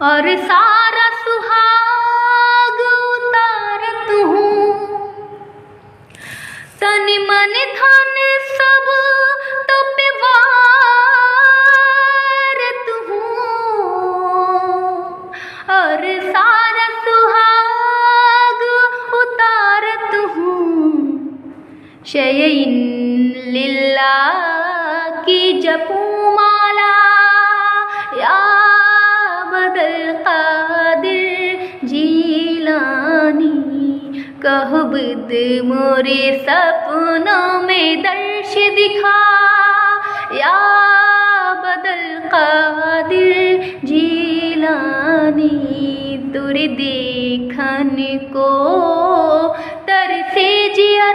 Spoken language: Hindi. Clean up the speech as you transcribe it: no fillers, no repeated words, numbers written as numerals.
और सारा सुहाग उतारत हूँ, तन मन धन सब तो पे वारत हूँ। और सारा सुहाग उतारत हूँ, शयइन लिल्लाह की जपूं माला, या बदल कादिर जीलानी। कहबद मोरे सपनों में दर्श दिखा, या बदल कादिर जीलानी। तुर देखन को तरसे जिया।